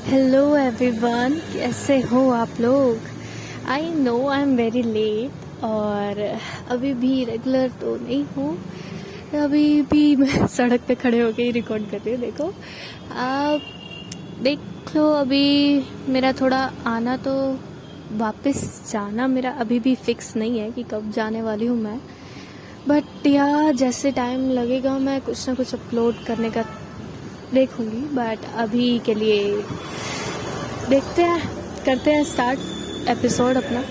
Hello everyone, कैसे हो आप लोग। I know I am very late और अभी भी रेगुलर तो नहीं हूँ। अभी भी मैं सड़क पे खड़े होके ही रिकॉर्ड कर रही हूँ। देखो आप देख लो, अभी मेरा थोड़ा आना तो वापस जाना मेरा अभी भी फिक्स नहीं है कि कब जाने वाली हूँ मैं। बट यार जैसे टाइम लगेगा मैं कुछ ना कुछ अपलोड करने का देखूँगी। बट अभी के लिए देखते हैं, करते हैं स्टार्ट एपिसोड अपना।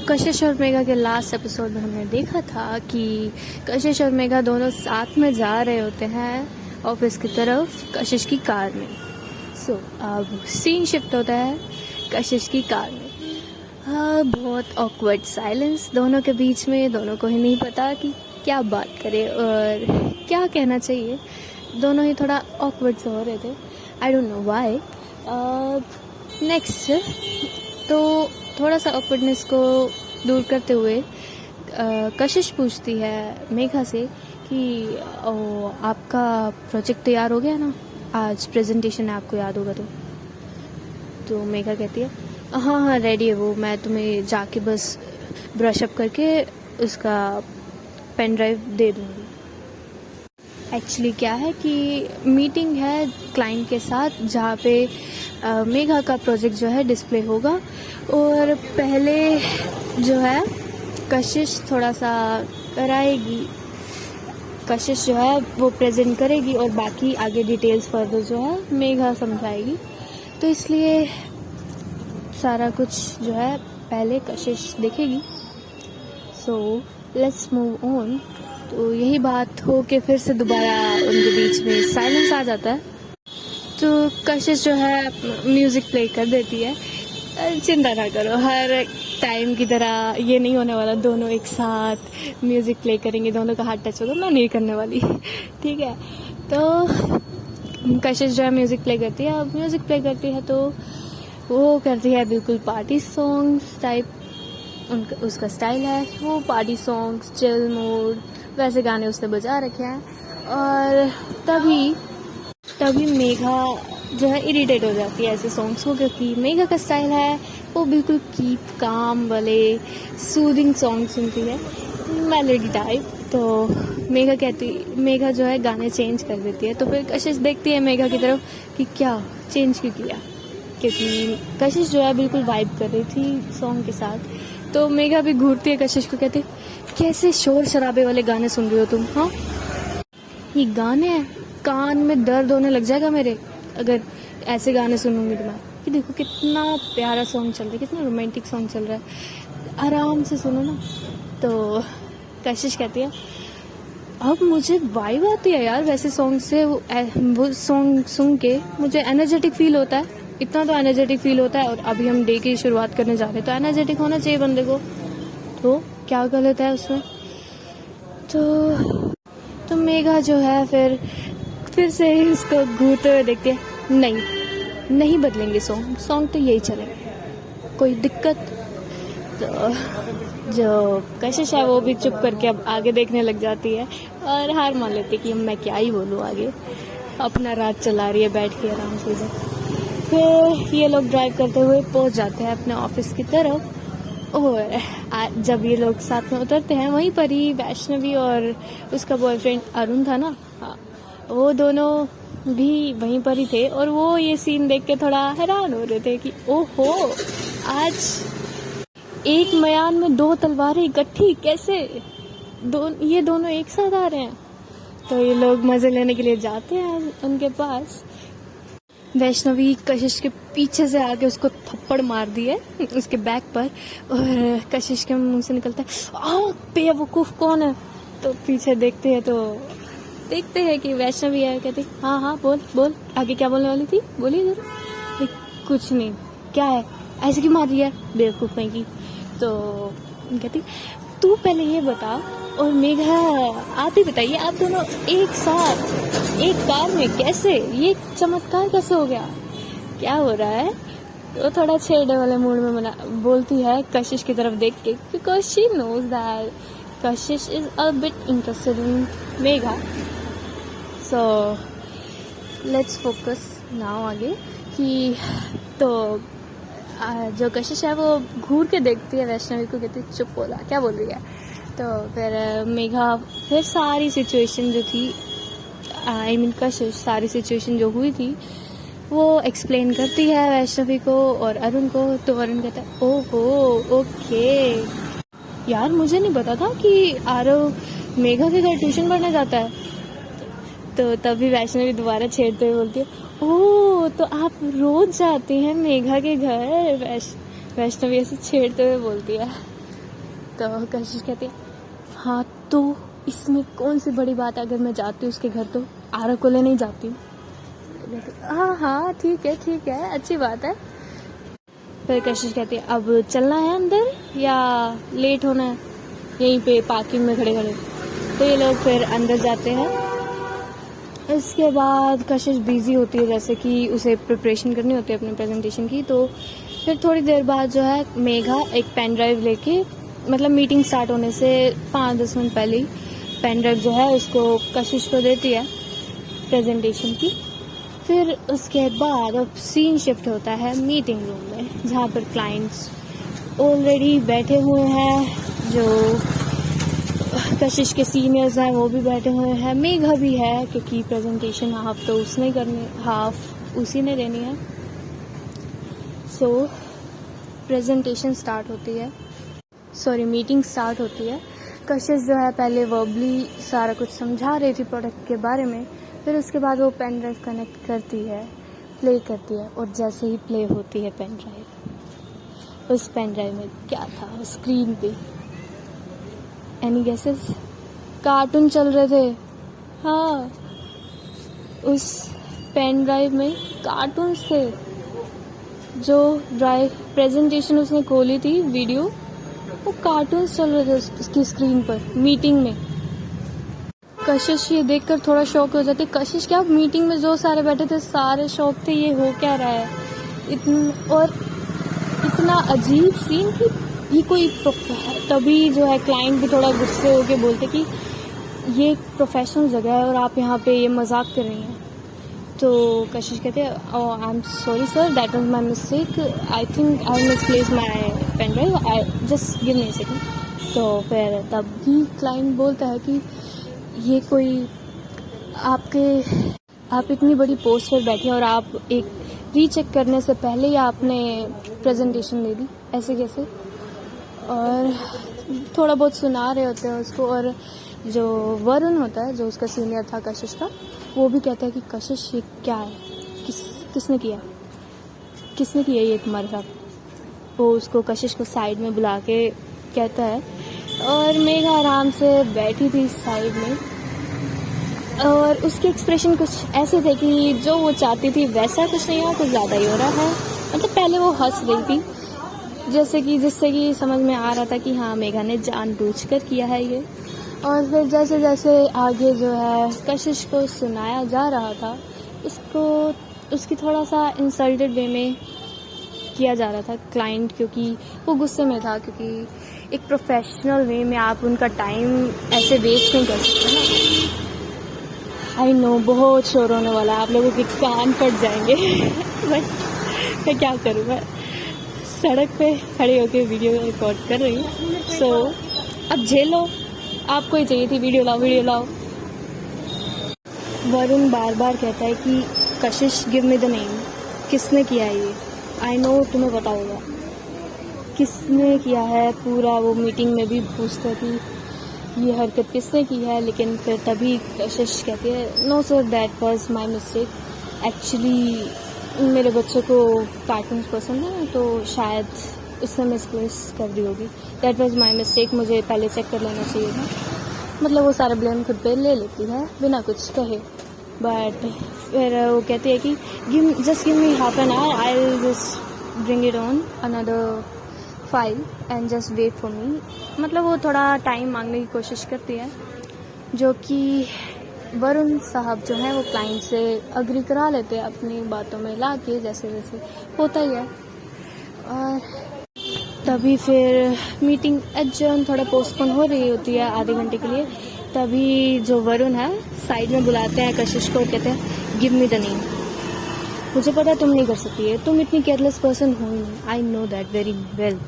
कशिश और मेघा के लास्ट एपिसोड में हमने देखा था कि कशिश और मेघा दोनों साथ में जा रहे होते हैं ऑफिस की तरफ कशिश की कार में। अब सीन शिफ्ट होता है कशिश की कार में। बहुत ऑकवर्ड साइलेंस दोनों के बीच में। दोनों को ही नहीं पता कि क्या बात करें और क्या कहना चाहिए। दोनों ही थोड़ा ऑकवर्ड से हो रहे थे। I don't know why. Next तो थोड़ा सा ऑकवर्डनेस को दूर करते हुए कशिश पूछती है मेघा से कि आपका प्रोजेक्ट तैयार हो गया ना, आज प्रेजेंटेशन है आपको याद होगा तो मेघा कहती है हाँ हाँ रेडी है वो, मैं तुम्हें जाके बस ब्रश अप करके उसका पेन ड्राइव दे दूँगी। एक्चुअली क्या है कि मीटिंग है क्लाइंट के साथ जहाँ पे मेघा का प्रोजेक्ट जो है डिस्प्ले होगा और पहले जो है कशिश थोड़ा सा कराएगी। कशिश जो है वो प्रेजेंट करेगी और बाकी आगे डिटेल्स फर्दर जो है मेघा समझाएगी। तो इसलिए सारा कुछ जो है पहले कशिश देखेगी। Let's move on. तो यही बात हो के फिर से दोबारा उनके बीच में साइलेंस आ जाता है। तो कशिश जो है म्यूज़िक प्ले कर देती है। चिंता ना करो, हर टाइम की तरह ये नहीं होने वाला दोनों एक साथ म्यूज़िक प्ले करेंगे, दोनों का हाथ टच होगा, मैं नहीं करने वाली। ठीक है, तो कशिश जो है म्यूज़िक प्ले करती है। अब म्यूज़िक प्ले करती है तो वो करती है बिल्कुल पार्टी सॉन्ग्स टाइप। उसका स्टाइल है वो पार्टी सॉन्ग्स, चिल मूड वैसे गाने उसने बजा रखे हैं। और तभी मेघा जो है इरिटेट हो जाती है ऐसे सॉन्ग्स को, क्योंकि मेघा का स्टाइल है वो बिल्कुल कीप काम वाले सूदिंग सॉन्ग सुनती है, मेलोडी टाइप। तो मेघा जो है गाने चेंज कर देती है। तो फिर कशिश देखती है मेघा की तरफ कि क्या चेंज क्यों किया, क्योंकि कशिश जो है बिल्कुल वाइब कर रही थी सॉन्ग के साथ। तो मेघा भी घूरती है कशिश को, कहती कैसे शोर शराबे वाले गाने सुन रही हो तुम। हाँ, ये गाने हैं, कान में दर्द होने लग जाएगा मेरे अगर ऐसे गाने सुनूंगी तो मैं। कि देखो कितना प्यारा सॉन्ग चल रहा है, कितना रोमांटिक सॉन्ग चल रहा है, आराम से सुनो ना। तो कशिश कहती है अब मुझे वाइब आती है यार वैसे सॉन्ग से। वो सॉन्ग सुन के मुझे एनर्जेटिक फील होता है, इतना तो एनर्जेटिक फील होता है। और अभी हम डे की शुरुआत करने जा रहे हैं तो एनर्जेटिक होना चाहिए बंदे को, तो क्या गलत है उसमें। तो मेघा जो है फिर से उसको घूरते हुए देखती है, नहीं बदलेंगे सॉन्ग तो यही चलेंगे, कोई दिक्कत। तो जो कशिश है वो भी चुप करके अब आगे देखने लग जाती है और हार मान लेती है कि मैं क्या ही बोलूँ आगे, अपना रात चला रही है बैठ के आराम से इधर। फिर ये लोग ड्राइव करते हुए पहुंच जाते हैं अपने ऑफिस की तरफ। और जब ये लोग साथ में उतरते हैं वहीं पर ही वैष्णवी और उसका बॉयफ्रेंड अरुण था ना, हाँ, वो दोनों भी वहीं पर ही थे। और वो ये सीन देख के थोड़ा हैरान हो रहे थे कि ओहो, आज एक मयान में दो तलवारें इकट्ठी कैसे, ये दोनों एक साथ आ रहे हैं। तो ये लोग मजे लेने के लिए जाते हैं उनके पास। वैष्णवी कशिश के पीछे से आके उसको थप्पड़ मार दी है उसके बैक पर, और कशिश के मुंह से निकलता है आओ बेवकूफ कौन है। तो पीछे देखते हैं कि वैष्णवी है। कहती हाँ बोल आगे क्या बोलने वाली थी, बोली जरा। कुछ नहीं, क्या है ऐसे क्यों मार रही है बेवकूफ कहीं की। तो कहती तू पहले ये बता और मेघा आप ही बताइए, आप दोनों एक साथ एक कार में कैसे, ये चमत्कार कैसे हो गया, क्या हो रहा है। तो थोड़ा छेड़े वाले मूड में बोलती है कशिश की तरफ देख के, because she knows that Kashish is a bit interested in Megha. So let's focus now आगे कि तो जो कशिश है वो घूर के देखती है वैष्णवी को, कहती है चुप बोला क्या बोल रही है। तो फिर मेघा फिर सारी सिचुएशन जो थी, आई मीन कशिश सारी सिचुएशन जो हुई थी वो एक्सप्लेन करती है वैष्णवी को और अरुण को। तो अरुण कहता है ओहो ओके, यार मुझे नहीं पता था कि आरव मेघा के घर ट्यूशन पढ़ने जाता है। तो तभी वैष्णवी दोबारा छेड़ते हुए बोलती है ओह तो आप रोज जाती हैं मेघा के घर। वैष्णवी ऐसे छेड़ते हुए बोलती है। तो कशिश कहती है हाँ तो इसमें कौन सी बड़ी बात है, अगर मैं जाती हूँ उसके घर तो आरव को ले नहीं जाती हूँ। हाँ हाँ ठीक है अच्छी बात है। फिर कशिश कहती है अब चलना है अंदर या लेट होना है यहीं पे पार्किंग में खड़े खड़े। तो ये लोग फिर अंदर जाते हैं। इसके बाद कशिश बिजी होती है, जैसे कि उसे प्रिपरेशन करनी होती है अपने प्रेजेंटेशन की। तो फिर थोड़ी देर बाद जो है मेघा एक पेन ड्राइव लेके, मतलब मीटिंग स्टार्ट होने से 5-10 मिनट पहले ही पेन ड्राइव जो है उसको कशिश को देती है प्रेजेंटेशन की। फिर उसके बाद अब सीन शिफ्ट होता है मीटिंग रूम में, जहाँ पर क्लाइंट्स ऑलरेडी बैठे हुए हैं, जो कशिश के सीनियर्स हैं वो भी बैठे हुए हैं, मेघा भी है क्योंकि प्रेजेंटेशन हाफ तो उसने करनी, हाफ उसी ने देनी है। सो प्रेजेंटेशन स्टार्ट होती है, मीटिंग स्टार्ट होती है। कशिश जो है पहले वर्बली सारा कुछ समझा रही थी प्रोडक्ट के बारे में, फिर उसके बाद वो पेन ड्राइव कनेक्ट करती है, प्ले करती है, और जैसे ही प्ले होती है पेन ड्राइव, उस पेन ड्राइव में क्या था स्क्रीन पे? Any guesses? कार्टून चल रहे थे। हाँ, उस पेन ड्राइव में कार्टून्स थे। जो ड्राइव प्रेजेंटेशन उसने खोली थी वीडियो, वो कार्टून्स चल रहे थे उसकी स्क्रीन पर मीटिंग में। कशिश ये देखकर थोड़ा शॉक हो जाती है। कशिश क्या, मीटिंग में जो सारे बैठे थे सारे शॉक थे, ये हो क्या रहा है। और इतना अजीब सीन कि ये कोई तभी जो है क्लाइंट भी थोड़ा गुस्से होके बोलते कि ये एक प्रोफेशनल जगह है और आप यहाँ पे ये मजाक कर रही हैं। तो कशिश कहते हैं I am sorry sir, that was my mistake, I think I misplaced my pen drive, I just give me a second. तो फिर तब भी क्लाइंट बोलता है कि ये कोई आप इतनी बड़ी पोस्ट पर बैठे और आप एक रीचेक करने से पहले ही आपने प्रेजेंटेशन दे दी, ऐसे कैसे। और थोड़ा बहुत सुना रहे होते हैं उसको। और जो वरुण होता है, जो उसका सीनियर था कशिश का, वो भी कहता है कि कशिश ये क्या है, किसने किया ये तुम्हारे साथ। वो उसको कशिश को साइड में बुला के कहता है। और मेघा आराम से बैठी थी साइड में, और उसके एक्सप्रेशन कुछ ऐसे थे कि जो वो चाहती थी वैसा कुछ नहीं है, कुछ ज़्यादा ही हो रहा है। मतलब पहले वो हंस रही थी, जिससे कि समझ में आ रहा था कि हाँ मेघा ने जानबूझकर किया है ये। और फिर जैसे जैसे आगे जो है कशिश को सुनाया जा रहा था, उसकी थोड़ा सा इंसल्टेड वे में किया जा रहा था क्लाइंट, क्योंकि वो गुस्से में था, क्योंकि एक प्रोफेशनल वे में आप उनका टाइम ऐसे वेस्ट नहीं कर सकते ना। आई नो बहुत शोर होने वाला है, आप लोगों के कान फट जाएंगे बट मैं क्या करूँ, मैं सड़क पे खड़े होकर वीडियो रिकॉर्ड कर रही हूँ। सो अब झेलो, आपको ही चाहिए थी वीडियो लाओ। वरुण बार बार कहता है कि कशिश गिव मी द नेम, किसने किया है ये, आई नो तुम्हें पता होगा किसने किया है। पूरा वो मीटिंग में भी पूछता कि ये हरकत किसने की है, लेकिन फिर तभी कशिश कहती है no sir, that was my mistake, actually मेरे बच्चे को कार्टून्स पसंद है तो शायद उसने मिसप्लेस कर दी होगी, दैट वाज माय मिस्टेक, मुझे पहले चेक कर लेना चाहिए था। मतलब वो सारा ब्लेम खुद पे ले लेती है बिना कुछ कहे। बट फिर वो कहती है कि just give me half an hour, I will just bring it on another file and just wait for me. मतलब वो थोड़ा टाइम मांगने की कोशिश करती है, जो कि वरुण साहब जो हैं वो क्लाइंट से अग्री करा लेते हैं अपनी बातों में ला के, जैसे जैसे होता ही है। और तभी फिर मीटिंग एडजर्न थोड़ा पोस्टपोन हो रही होती है आधे घंटे के लिए। तभी जो वरुण है साइड में बुलाते हैं कशिश को, कहते हैं गिव मी द नेम। मुझे पता है तुम नहीं कर सकती है, तुम इतनी केयरलेस पर्सन हो ही नहीं, I know that very well.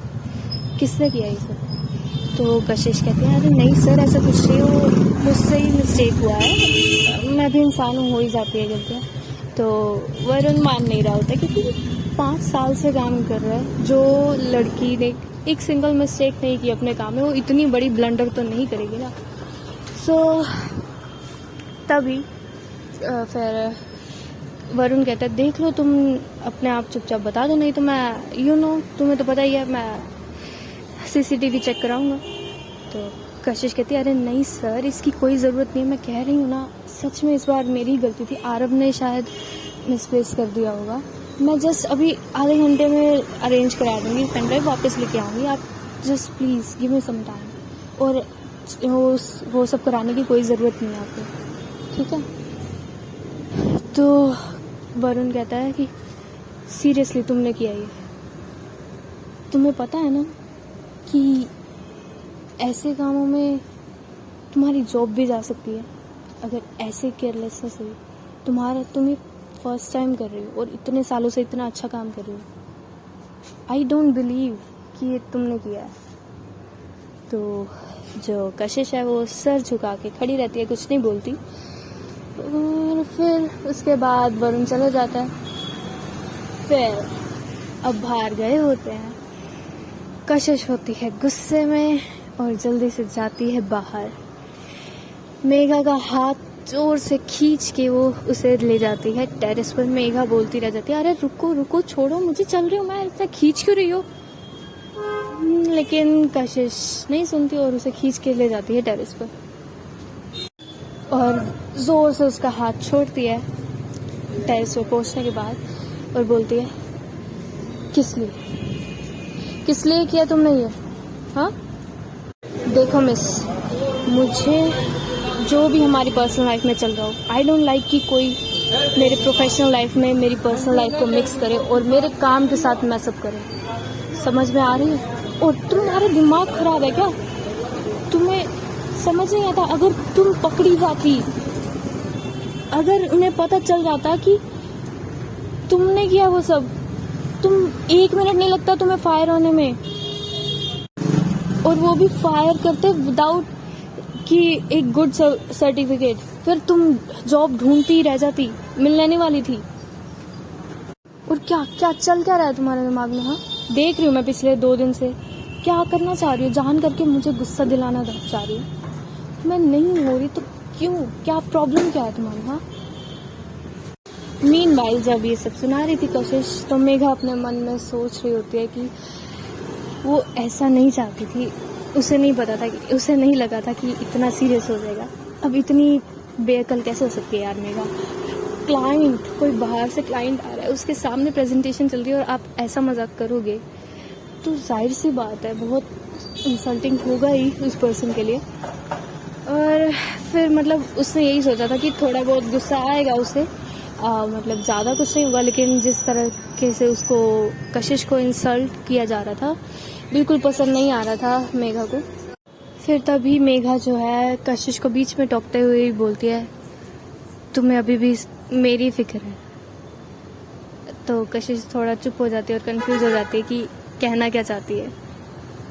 किसने किया ये सब? तो कशिश कहती है अरे नहीं सर ऐसा कुछ नहीं, वो मुझसे ही मिस्टेक हुआ है, मैं भी इंसान हूँ, हो ही जाती है गलतियाँ। तो वरुण मान नहीं रहा होता क्योंकि 5 साल से काम कर रहा है। जो लड़की ने एक सिंगल मिस्टेक नहीं की अपने काम में, वो इतनी बड़ी ब्लंडर तो नहीं करेगी ना। सो तभी फिर वरुण कहता है देख लो तुम अपने आप चुपचाप बता दो, नहीं तो मैं तुम्हें तो पता ही है मैं सीसीटीवी चेक कराऊंगा। तो कशिश कहती है अरे नहीं सर इसकी कोई ज़रूरत नहीं है, मैं कह रही हूँ ना सच में इस बार मेरी गलती थी, आरव ने शायद मिसप्लेस कर दिया होगा। मैं जस्ट अभी आधे घंटे में अरेंज करा दूँगी, पेन ड्राइव वापस लेके आऊँगी, आप just please give me some time. और वो सब कराने की कोई ज़रूरत नहीं है आपको, ठीक है? तो वरुण कहता है कि सीरियसली तुमने किया ये? तुम्हें पता है ना कि ऐसे कामों में तुम्हारी जॉब भी जा सकती है अगर ऐसे केयरलेसनेस से तुम्हें फर्स्ट टाइम कर रही हो और इतने सालों से इतना अच्छा काम कर रही हो। आई डोंट बिलीव कि ये तुमने किया है। तो जो कशिश है वो सर झुका के खड़ी रहती है, कुछ नहीं बोलती। और फिर उसके बाद वरुण चला जाता है। फिर अब बाहर गए होते हैं, कशिश होती है गुस्से में और जल्दी से जाती है बाहर। मेघा का हाथ जोर से खींच के वो उसे ले जाती है टेरेस पर। मेघा बोलती रह जाती है अरे रुको रुको छोड़ो मुझे, चल रही हूँ मैं, इतना खींच क्यों रही हो? लेकिन कशिश नहीं सुनती और उसे खींच के ले जाती है टेरेस पर और जोर से उसका हाथ छोड़ती है टेरेस पर पहुंचने के बाद और बोलती है किस लिए किया तुमने ये? हाँ देखो मिस, मुझे जो भी हमारी पर्सनल लाइफ में चल रहा हो, आई डोंट लाइक कि कोई मेरे प्रोफेशनल लाइफ में मेरी पर्सनल लाइफ को मिक्स करे और मेरे काम के साथ मैसअप करे। समझ में आ रही है? और तुम्हारा दिमाग खराब है क्या? तुम्हें समझ नहीं आता, अगर तुम पकड़ी जाती, अगर उन्हें पता चल जाता कि तुमने किया वो सब, तुम 1 मिनट नहीं लगता तुम्हें फायर होने में, और वो भी फायर करते विदाउट कि एक गुड सर्टिफिकेट, फिर तुम जॉब ढूंढती रह जाती, मिलने नहीं वाली थी। और क्या चल क्या रहा है तुम्हारे दिमाग में? हाँ देख रही हूँ मैं पिछले 2 दिन से, क्या करना चाह रही हो? जान करके मुझे गुस्सा दिलाना चाह रही हो? मैं नहीं हो रही तो क्यों? क्या प्रॉब्लम क्या है तुम्हारी? हाँ मीनवाइल जब ये सब सुना रही थी कशिश, तो मेघा अपने मन में सोच रही होती है कि वो ऐसा नहीं चाहती थी, उसे नहीं पता था कि, उसे नहीं लगा था कि इतना सीरियस हो जाएगा। अब इतनी बेअकल कैसे हो सकती है यार मेघा? क्लाइंट, कोई बाहर से क्लाइंट आ रहा है, उसके सामने प्रेजेंटेशन चल रही है और आप ऐसा मजाक करोगे तो जाहिर सी बात है बहुत इंसल्टिंग होगा ही उस पर्सन के लिए। और फिर मतलब उसने यही सोचा था कि थोड़ा बहुत गुस्सा आएगा उसे, मतलब ज़्यादा कुछ नहीं होगा, लेकिन जिस तरह से उसको कशिश को इंसल्ट किया जा रहा था बिल्कुल पसंद नहीं आ रहा था मेघा को। फिर तभी मेघा जो है कशिश को बीच में टोकते हुए बोलती है तुम्हें अभी भी मेरी फिक्र है। तो कशिश थोड़ा चुप हो जाती है और कंफ्यूज हो जाती है कि कहना क्या चाहती है।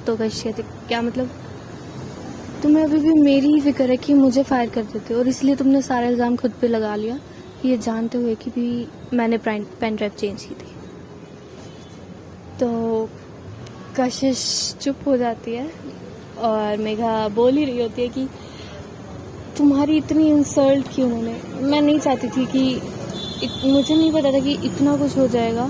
तो कशिश कहती क्या मतलब? तुम्हें अभी भी मेरी ही फिक्र है कि मुझे फायर कर देते और इसलिए तुमने सारा इल्ज़ाम खुद पे लगा लिया, ये जानते हुए कि भी मैंने पेन ड्राइव चेंज की थी। तो कशिश चुप हो जाती है और मेघा बोल ही रही होती है कि तुम्हारी इतनी इंसल्ट की उन्होंने, मैं नहीं चाहती थी कि मुझे नहीं पता था कि इतना कुछ हो जाएगा,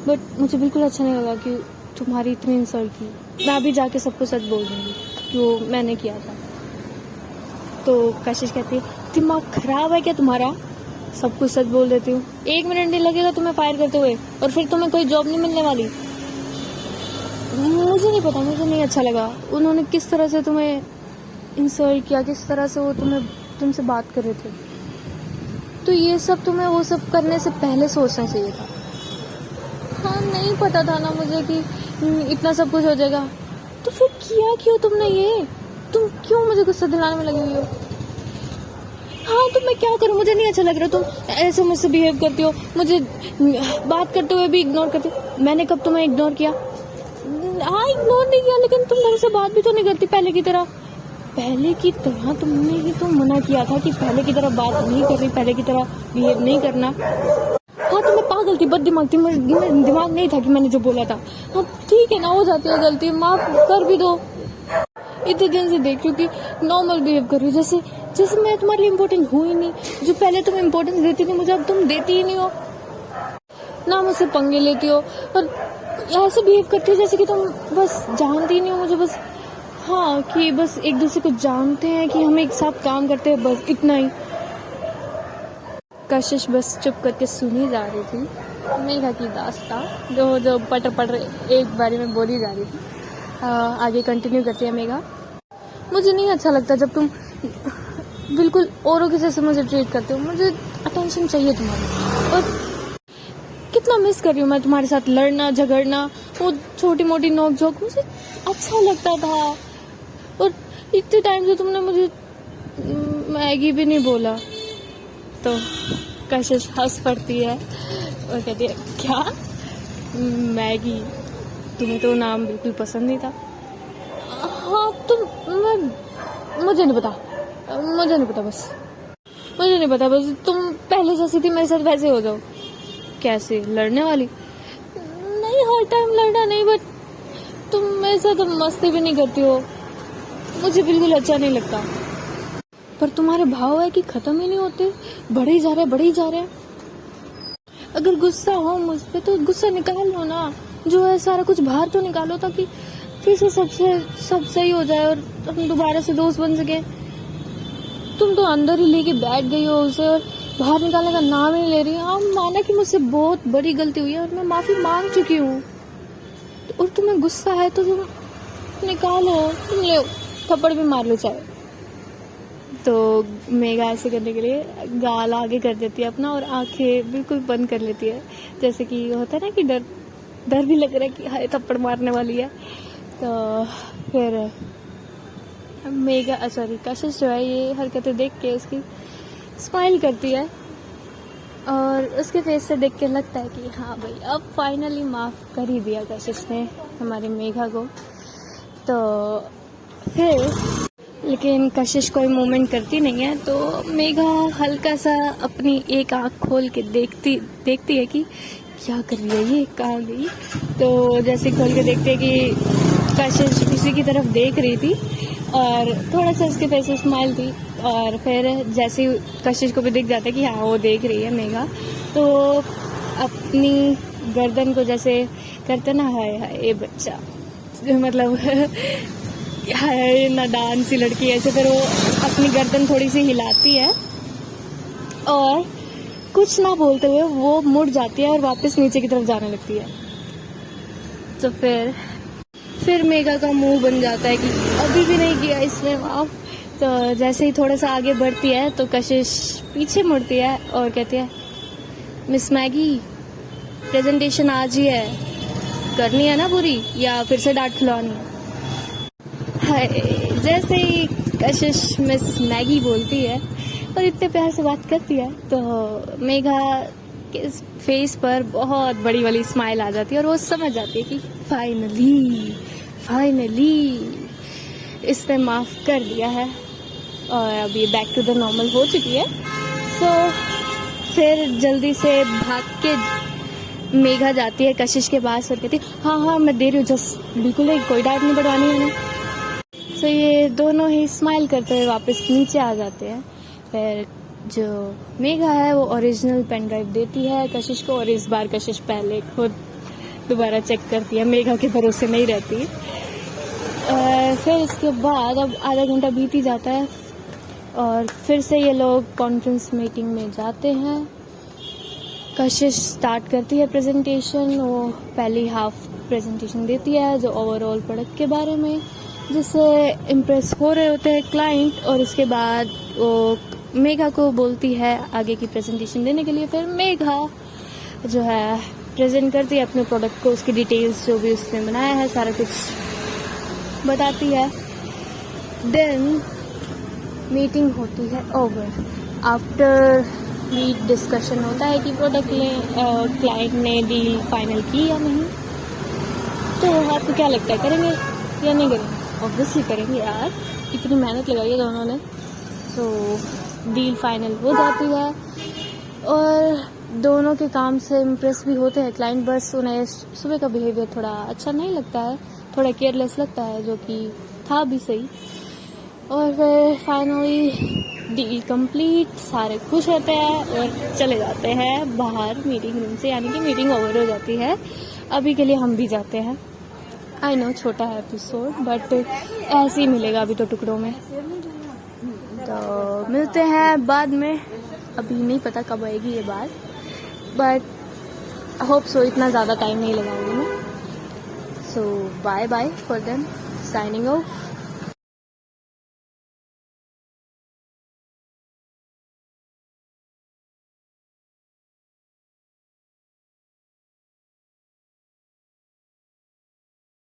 बट मुझे बिल्कुल अच्छा नहीं लगा कि तुम्हारी इतनी इंसल्ट की। मैं अभी जाके सबको सच बोल दूँगी कि वो मैंने किया था। तो कशिश कहती है दिमाग खराब है क्या तुम्हारा? सब कुछ सच बोल देती हूँ, 1 मिनट नहीं लगेगा तुम्हें फायर करते हुए और फिर तुम्हें कोई जॉब नहीं मिलने वाली। मुझे नहीं पता, मुझे नहीं अच्छा लगा उन्होंने किस तरह से तुम्हें इंसल्ट किया, किस तरह से वो तुमसे बात कर रहे थे। तो ये सब तुम्हें वो सब करने से पहले सोचना चाहिए था। हाँ नहीं पता था ना मुझे कि इतना सब कुछ हो जाएगा, तो फिर किया क्यों तुमने ये? तुम क्यों मुझे गुस्सा दिलाने में लगी हुई हो? हाँ तो मैं क्या करूँ, मुझे नहीं अच्छा लग रहा तुम ऐसे मुझसे बिहेव करती हो, मुझे बात करते हुए भी इग्नोर करती हो। मैंने कब तुम्हें इग्नोर किया? हाँ इग्नोर नहीं किया, लेकिन तुम ढंग से बात भी तो नहीं करती पहले की तरह। पहले की तरह तुमने ही तो मना किया था कि पहले की तरह बात नहीं करनी, पहले की तरह बिहेव नहीं करना। हाँ तो मैं पागल थी, बद दिमाग थी, मेरे दिमाग नहीं था कि मैंने जो बोला था। हाँ ठीक है ना, हो जाती है गलती, माफ कर भी दो। इतने दिन से देख रही हूँ कि नॉर्मल बिहेव कर रही हूँ, जैसे जैसे मैं तुम्हारे लिए इम्पोर्टेंट हुई नहीं। जो पहले तुम इम्पोर्टेंस देती थी मुझे, अब तुम देती ही नहीं हो ना, मुझसे पंगे लेती हो और ऐसे बिहेव करती हो जैसे कि तुम बस जानती ही नहीं हो मुझे, बस हाँ कि बस एक दूसरे को जानते हैं कि हम एक साथ काम करते हैं, बस इतना ही। कशिश बस चुप करके सुनी जा रही थी मेघा की दास्तां जो पटर पटर एक बारी में बोली जा रही थी। आगे कंटिन्यू करती है मेघा। मुझे नहीं अच्छा लगता जब तुम बिल्कुल औरों के जैसे मुझे ट्रीट करते हो, मुझे अटेंशन चाहिए तुम्हारी। और कितना मिस कर रही हूँ मैं तुम्हारे साथ लड़ना झगड़ना, वो छोटी मोटी नोक झोंक, मुझे अच्छा लगता था। और इतने टाइम से तुमने मुझे मैगी भी नहीं बोला। तो कशिश हंस पड़ती है और कहती है क्या मैगी, तुम्हें तो नाम बिल्कुल पसंद नहीं था। हाँ तुम मुझे नहीं पता, मुझे नहीं पता, बस मुझे नहीं पता, बस तुम पहले जैसी थी मेरे साथ वैसे हो जाओ। कैसे, लड़ने वाली? नहीं हर टाइम लड़ना नहीं, बट तुम मेरे साथ मस्ती भी नहीं करती हो, मुझे बिल्कुल अच्छा नहीं लगता। पर तुम्हारे भाव है कि खत्म ही नहीं होते, बढ़े ही जा रहे बढ़े ही जा रहे। अगर गुस्सा हो मुझ पे तो गुस्सा निकाल लो ना, जो है सारा कुछ बाहर तो निकालो, ताकि फिर से सब सही हो जाए और हम दोबारा से दोस्त बन सके। तुम तो अंदर ही लेके बैठ गई हो उसे और बाहर निकालने का नाम ही नहीं ले रही। हाँ माना कि मुझसे बहुत बड़ी गलती हुई है और मैं माफी मांग चुकी हूँ, और तुम्हें गुस्सा है तो तुम निकालो, तुम ले थप्पड़ भी मार लो चाहे। तो मेघा ऐसे करने के लिए गाल आगे कर देती है अपना और आंखें बिल्कुल बंद कर लेती है, जैसे कि होता है ना कि डर भी लग रहा है कि हाय थप्पड़ मारने वाली है। तो फिर मेघा सॉरी कशिश जो है ये हरकतें देख के उसकी स्माइल करती है और उसके फेस से देख के लगता है कि हाँ भाई अब फाइनली माफ़ कर ही दिया कशिश ने हमारी मेघा को। तो फिर लेकिन कशिश कोई मूवमेंट करती नहीं है, तो मेघा हल्का सा अपनी एक आँख खोल के देखती है कि क्या कर रही है ये, कहाँ गई। तो जैसे खोल के देखते है कि कशिश उसी की तरफ देख रही थी और थोड़ा सा उसके फेस पे स्माइल थी। और फिर जैसे कशिश को भी दिख जाता है कि हाँ वो देख रही है मेघा, तो अपनी गर्दन को जैसे करते ना, हाय हाय ये बच्चा, मतलब हाय नादान सी लड़की, ऐसे फिर वो अपनी गर्दन थोड़ी सी हिलाती है और कुछ ना बोलते हुए वो मुड़ जाती है और वापस नीचे की तरफ जाने लगती है। तो फिर मेघा का मुंह बन जाता है कि अभी भी नहीं किया इसने माफ। तो जैसे ही थोड़ा सा आगे बढ़ती है तो कशिश पीछे मुड़ती है और कहती है मिस मैगी प्रेजेंटेशन आज ही है, करनी है ना पूरी या फिर से डांट खिलवानी है। हाय, जैसे ही कशिश मिस मैगी बोलती है और इतने प्यार से बात करती है तो मेघा के फेस पर बहुत बड़ी वाली स्माइल आ जाती है और वो समझ जाती है कि फाइनली इसने माफ़ कर दिया है और अब ये बैक टू द नॉर्मल हो चुकी है। सो फिर जल्दी से भाग के मेघा जाती है कशिश के पास और कहती है हाँ मैं दे रही हूँ, जस्ट बिल्कुल ही कोई डांट नहीं पड़वानी है ना। तो ये दोनों ही स्माइल करते हुए वापस नीचे आ जाते हैं। फिर जो मेघा है वो ओरिजिनल पेन ड्राइव देती है कशिश को और इस बार कशिश पहले खुद दोबारा चेक करती है, मेघा के भरोसे नहीं रहती। फिर इसके बाद अब आधा घंटा बीत ही जाता है और फिर से ये लोग कॉन्फ्रेंस मीटिंग में जाते हैं। कशिश स्टार्ट करती है प्रेजेंटेशन, वो पहली हाफ प्रेजेंटेशन देती है जो ओवरऑल प्रोडक्ट के बारे में, जिससे इम्प्रेस हो रहे होते हैं क्लाइंट, और उसके बाद वो मेघा को बोलती है आगे की प्रेजेंटेशन देने के लिए। फिर मेघा जो है प्रेजेंट करती है अपने प्रोडक्ट को, उसकी डिटेल्स जो भी उसने बनाया है सारा कुछ बताती है। देन मीटिंग होती है ओवर आफ्टर मीट डिस्कशन होता है कि प्रोडक्ट में क्लाइंट ने डील फाइनल की या नहीं। तो आपको क्या लगता है, करेंगे या नहीं करेंगे? ऑब्वियसली करेंगे यार, इतनी मेहनत लगाई है दोनों ने। तो डील फाइनल हो जाती है और दोनों के काम से इम्प्रेस भी होते हैं क्लाइंट, बस उन्हें सुबह का बिहेवियर थोड़ा अच्छा नहीं लगता है, थोड़ा केयरलेस लगता है, जो कि था भी सही। और फिर फाइनली डील कंप्लीट, सारे खुश होते हैं और चले जाते हैं बाहर मीटिंग रूम से, यानी कि मीटिंग ओवर हो जाती है। अभी के लिए हम भी जाते हैं। आई नो छोटा है एपिसोड, बट ऐसे ही मिलेगा अभी तो टुकड़ों में। तो मिलते हैं बाद में, अभी नहीं पता कब आएगी ये बात, बट होप सो इतना ज़्यादा टाइम नहीं लगाऊंगी मैं। So bye bye for them, signing of.